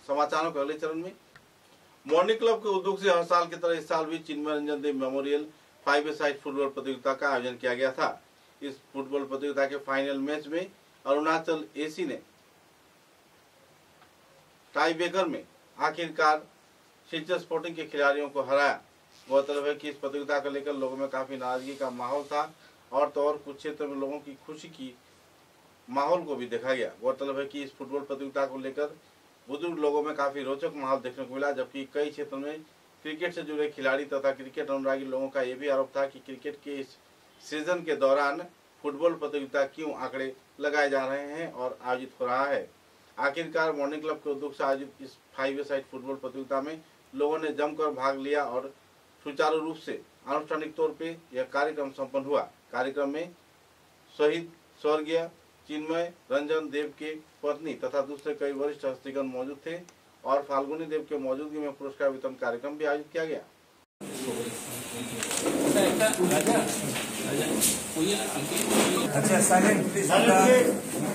समाचारों के अगले चरण में मॉर्निंग क्लब के उद्योग से हर साल की तरह इस साल भी चिन्मय रंजन देव मेमोरियल 5-a-साइड फुटबॉल प्रतियोगिता का आयोजन किया गया था। इस फुटबॉल प्रतियोगिता के फाइनल मैच में अरुणाचल एसी ने टाई ब्रेकर में आखिरकार सिलचर स्पोर्टिंग के खिलाड़ियों को हराया। गौरतलब है कि इस प्रतियोगिता को लेकर लोगों में काफी नाराजगी का माहौल था और तो और कुछ क्षेत्र में लोगों की खुशी की माहौल को भी देखा गया। गौरतलब है कि इस फुटबॉल प्रतियोगिता को लेकर बुजुर्ग लोगों में काफी रोचक माहौल देखने को मिला, जबकि कई क्षेत्रों में क्रिकेट से जुड़े खिलाड़ी तथा क्रिकेट अनुरागी लोगों का यह भी आरोप था कि क्रिकेट के इस सीजन के दौरान फुटबॉल प्रतियोगिता क्यों आंकड़े लगाए जा रहे हैं और आयोजित हो रहा है। आखिरकार मॉर्निंग क्लब के उद्योग से आयोजित इस 5-a-साइड फुटबॉल प्रतियोगिता में लोगों ने जमकर भाग लिया और सुचारू रूप से आनुष्ठानिक तौर पे यह कार्यक्रम संपन्न हुआ। कार्यक्रम में शहीद स्वर्गीय चिन्मय रंजन देव के पत्नी तथा दूसरे कई वरिष्ठ हस्तीगण मौजूद थे और फाल्गुनी देव के मौजूदगी में पुरस्कार वितरण कार्यक्रम भी आयोजित किया गया। अच्छा साइलेंट प्लीज।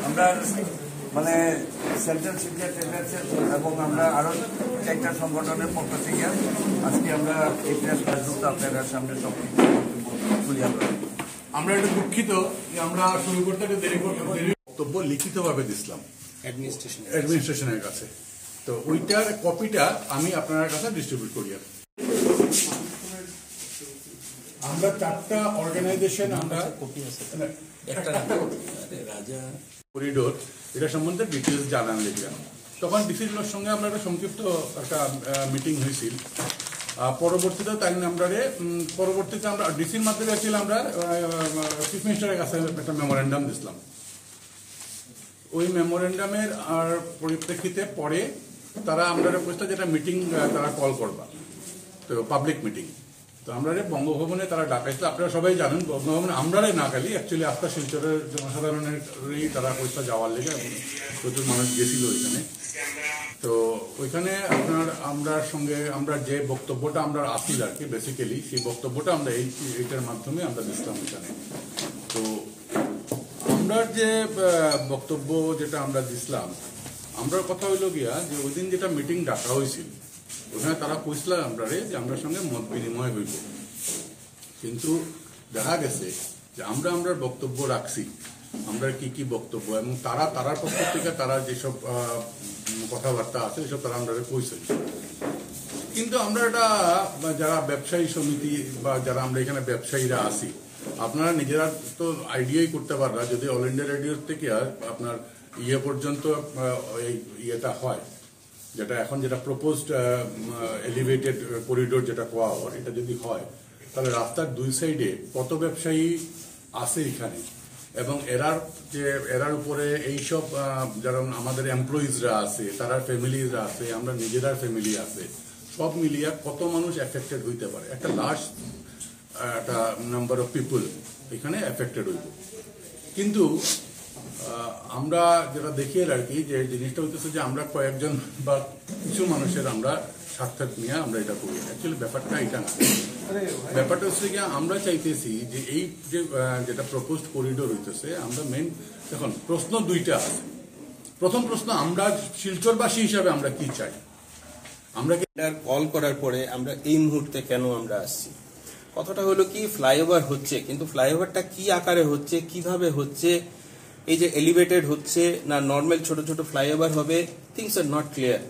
আমরা মানে সেন্ট্রাল সিনিয়র ট্রেনার্সের এবং আমরা আরো একটা সংগঠনের পক্ষ থেকে আজকে আমরা এই প্রেস কনফারেন্সে আপনাদের সামনে সব তুলে আমরা একটু দুঃখিত যে আমরা শুরু করতে একটু দেরি বক্তব্য লিখিতভাবে দিছিলাম অ্যাডমিনিস্ট্রেশনের কাছে। তো ওইটার কপিটা আমি আপনার কাছে ডিস্ট্রিবিউট করি। আমরা 4টা অর্গানাইজেশন আমরা করিডোর এটা সম্বন্ধে ডিটেলস জানান লিখলাম। তখন ডিসির সঙ্গে আমরা একটা সংক্ষিপ্ত একটা মিটিং হয়েছিল। পরবর্তীতে তাই পরবর্তীতে আমরা ডিসির মাধ্যমে অ্যাকচুয়ালি আমরা চিফ মিনিস্টারের কাছে একটা মেমোরেন্ডাম দিছিলাম। ওই মেমোরেন্ডামের আর পরিপ্রেক্ষিতে পরে তারা আমরা বলতে যেটা মিটিং তারা কল করবা, তো পাবলিক মিটিং। তো আমরা বঙ্গভবনে তারা ডাকাইছিল। আপনারা সবাই জানেন বঙ্গভবনে আমরাই না খালি অ্যাকচুয়ালি আস্থা শিলচরের জনসাধারণেরই তারা পয়সা যাওয়ার লেগে প্রচুর মানুষ গেছিল ওইখানে। তো ওইখানে আপনার আমরা সঙ্গে আমরা যে বক্তব্যটা আমরা আসিল আর কি বেসিক্যালি সেই বক্তব্যটা আমরা এইটার মাধ্যমে আমরা দিচ্ছিলাম ওইখানে। তো আমরা যে বক্তব্য যেটা আমরা দিছিলাম আমরা কথা হইল গিয়া যে ওই দিন যেটা মিটিং ডাকা হয়েছিল ওখানে তারা কইছিল আমরা যে আমরা সঙ্গে মত বিনিময় হইব, কিন্তু দেখা গেছে যে আমরা বক্তব্য রাখছি আমরা কি বক্তব্য এবং তারার পক্ষ থেকে তারা যেসব কথাবার্তা আছে এসব তারা আমরা কইছে। কিন্তু আমরা এটা যারা ব্যবসায়ী সমিতি বা যারা আমরা এখানে ব্যবসায়ীরা আছি আপনারা নিজেরা তো আইডিয়াই করতে পারবা যদি অল ইন্ডিয়া রেডিওর থেকে আপনার পর্যন্ত ইয়েটা হয় যেটা এখন যেটা প্রপোজড এলিভেটেড করিডোর যেটা কোয়া হয় এটা যদি হয় তাহলে রাস্তার দুই সাইডে কত ব্যবসায়ী আছে এখানে এবং এরার উপরে এইসব যারা আমাদের এমপ্লয়িজরা আছে তারা ফ্যামিলিরা আছে আমরা নিজেরার ফ্যামিলি আছে সব মিলিয়ে কত মানুষ এফেক্টেড হইতে পারে একটা লার্জ একটা নাম্বার অফ পিপল এখানে এফেক্টেড হইব। কিন্তু আমরা যেটা দেখি আর কি যে জিনিসটা হইতেছে যে আমরা কয়েকজন বা কিছু মানুষের আমরা স্বার্থ নিয়ে আমরা এটা করি। অ্যাকচুয়ালি ব্যাপারটা এটা না, ব্যাপারটা হচ্ছে কি আমরা চাইতেছি যে এই যেটা প্রপোজড করিডোর হইতেছে আমরা মেইন দেখুন প্রশ্ন দুইটা আছে। প্রথম প্রশ্ন আমরা শিলচরবাসী হিসাবে আমরা কি চাই। আমরা কল করার পরে আমরা এই মুহূর্তে কেন আমরা আসছি কথাটা হলো কি ফ্লাইওভার হচ্ছে কিন্তু ফ্লাইওভারটা কি আকারে হচ্ছে কিভাবে হচ্ছে এই যে এলিভেটেড হচ্ছে না নর্মাল ছোট ছোট ফ্লাইওভার হবে থিংস আর নট ক্লিয়ার।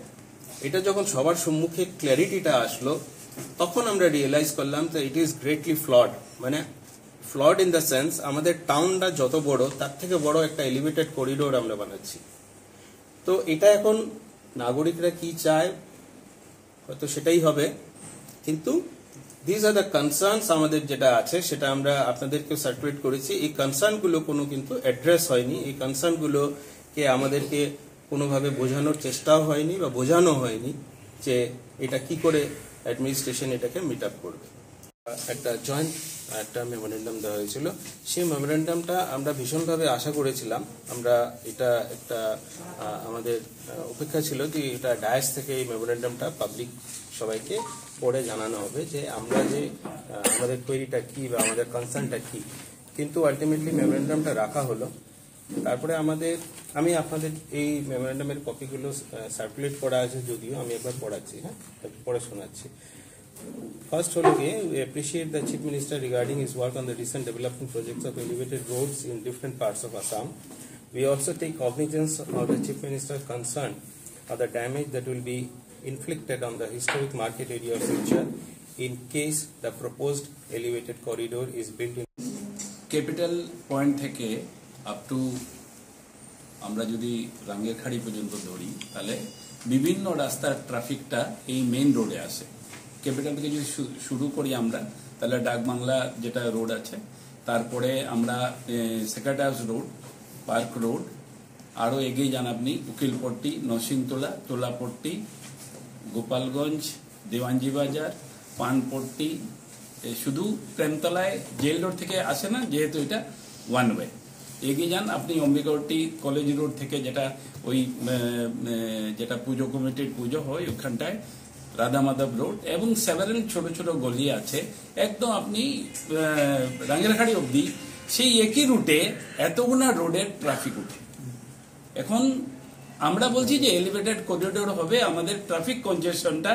এটা যখন সবার সম্মুখে ক্ল্যারিটিটা আসলো তখন আমরা রিয়েলাইজ করলাম যে ইট ইজ গ্রেটলি ফ্লড, মানে ফ্লড ইন দ্য সেন্স আমাদের টাউনটা যত বড় তার থেকে বড় একটা এলিভেটেড করিডোর আমরা বানাচ্ছি। তো এটা এখন নাগরিকরা কি চায় হয়তো সেটাই হবে, কিন্তু দিস আর দ্য কনসার্নস আমাদের যেটা আছে সেটা আমরা আপনাদেরকে সার্কুলেট করেছি। এই কনসার্নগুলো কোনো কিন্তু অ্যাড্রেস হয়নি, এই কনসার্নগুলোকে আমাদেরকে কোনোভাবে বোঝানোর চেষ্টাও হয়নি বা বোঝানো হয়নি যে এটা কি করে অ্যাডমিনিস্ট্রেশন এটাকে মিট আপ করবে। একটা জয়েন্ট একটা মেমোরেন্ডাম দেওয়া হয়েছিল, সেই মেমোরেন্ডামটা আমরা ভীষণভাবে আশা করেছিলাম। আমরা এটা একটা আমাদের অপেক্ষা ছিল যে এটা ডায়াস থেকে এই মেমোরেন্ডামটা পাবলিক সবাইকে পড়ে জানানো হবে যে আমরা যে আমাদের কোয়েরিটা কি বা আমাদের কনসার্নটা কি। কিন্তু আলটিমেটলি মেমোরেন্ডামটা রাখা হলো তারপরে আমি আপনাদের এই মেমোরেন্ডামের কপিগুলো সার্কুলেট করা আছে, যদিও আমি একবার পড়াচ্ছি, হ্যাঁ পড়ে শোনাচ্ছি। First, we appreciate the Chief Minister regarding his work on the recent development projects of elevated roads in different parts of Assam. We also take cognizance of the Chief Minister's concern of the damage that will be inflicted on the historic market area of Silchar in case the proposed elevated corridor is built in. Capital point থেকে up to আমরা যদি রাঙ্গেরখাড়ি পর্যন্ত ধরি, তাহলে বিভিন্ন রাস্তার ট্রাফিকটা এই main রোডে আসে। ক্যাপিটাল থেকে যদি শুরু করি আমরা, তাহলে ডাকবাংলা যেটা রোড আছে, তারপরে আমরা secretary house road, park road, আরও এগিয়ে যান আপনি উকিলপট্টি, নরসিংতলা, তোলাপট্টি, গোপালগঞ্জ, দেওয়ানজি বাজার, পানপট্টি, শুধু প্রেমতলায় জেল রোড থেকে আসে না, যেহেতু এটা ওয়ান ওয়ে। এগিয়ে যান আপনি অম্বিকাপট্টি কলেজ রোড থেকে, যেটা পুজো কমিটির পুজো হয় ওখানটায়, রাধা মাধব রোড, এবং সেভারেল ছোট ছোট গলি আছে। একদম আপনি রাঙ্গেরখাড়ি অবধি সেই একই রুটে এতগুনা রোডের ট্রাফিক উঠে। এখন আমরা বলছি যে এলিভেটেড করিডোর হবে, আমাদের ট্রাফিক কনজেশনটা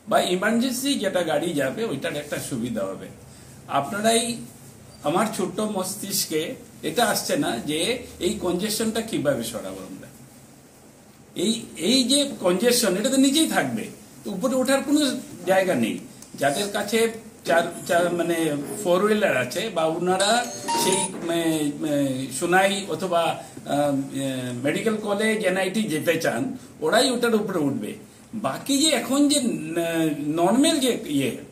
বা ইমার্জেন্সি যেটা গাড়ি যাবে ওইটার একটা সুবিধা হবে। আপনারাই আমার ছোট্ট মস্তিষ্কে এটা আসছে না যে এই কনজেশনটা কিভাবে সরাবো আমরা। এই যে কনজেশন, এটা তো নিচেই থাকবে, উপরে ওঠার কোনো জায়গা নেই। যাদের কাছে মানে ফোর হুইলার আছে বা ওনারা সেই সোনাই অথবা মেডিকেল কলেজ, এনআইটি যেতে চান, ওরাই ওটার উপরে উঠবে। বাকি যে এখন যে নর্মাল যে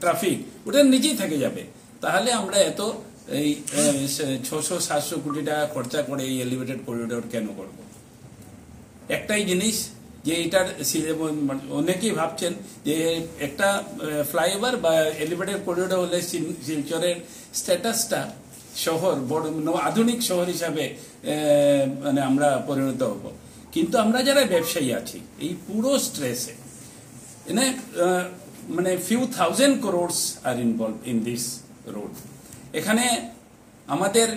ট্রাফিক, ওটার নিচেই থেকে যাবে। তাহলে আমরা এত এই 600-700 কোটি টাকা খরচা করে এই এলিভেটেড করিডোর কেন করব? একটাই জিনিস যে এটার অনেকেই ভাবছেন যে একটা ফ্লাইওভার বা এলিভেটেড করিডোর হলে শিলচরের স্ট্যাটাসটা শহর, বড় আধুনিক শহর হিসাবে মানে আমরা পরিণত হব। কিন্তু আমরা যারা ব্যবসায়ী আছি, এই পুরো স্ট্রেসে মানে few thousand crores are involved in this road. এখানে আমাদের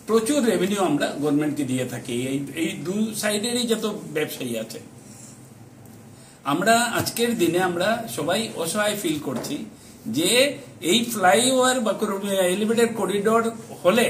প্রচুর রেভিনিউ আমরা গভর্নমেন্টকে দিয়ে থাকি। এই দু সাইডেরই যত ব্যবসায়ী আছে, আমরা আজকের দিনে আমরা সবাই অসহায় ফিল করছি যে এই ফ্লাইওভার বা এলিভেটেড করিডোর হলে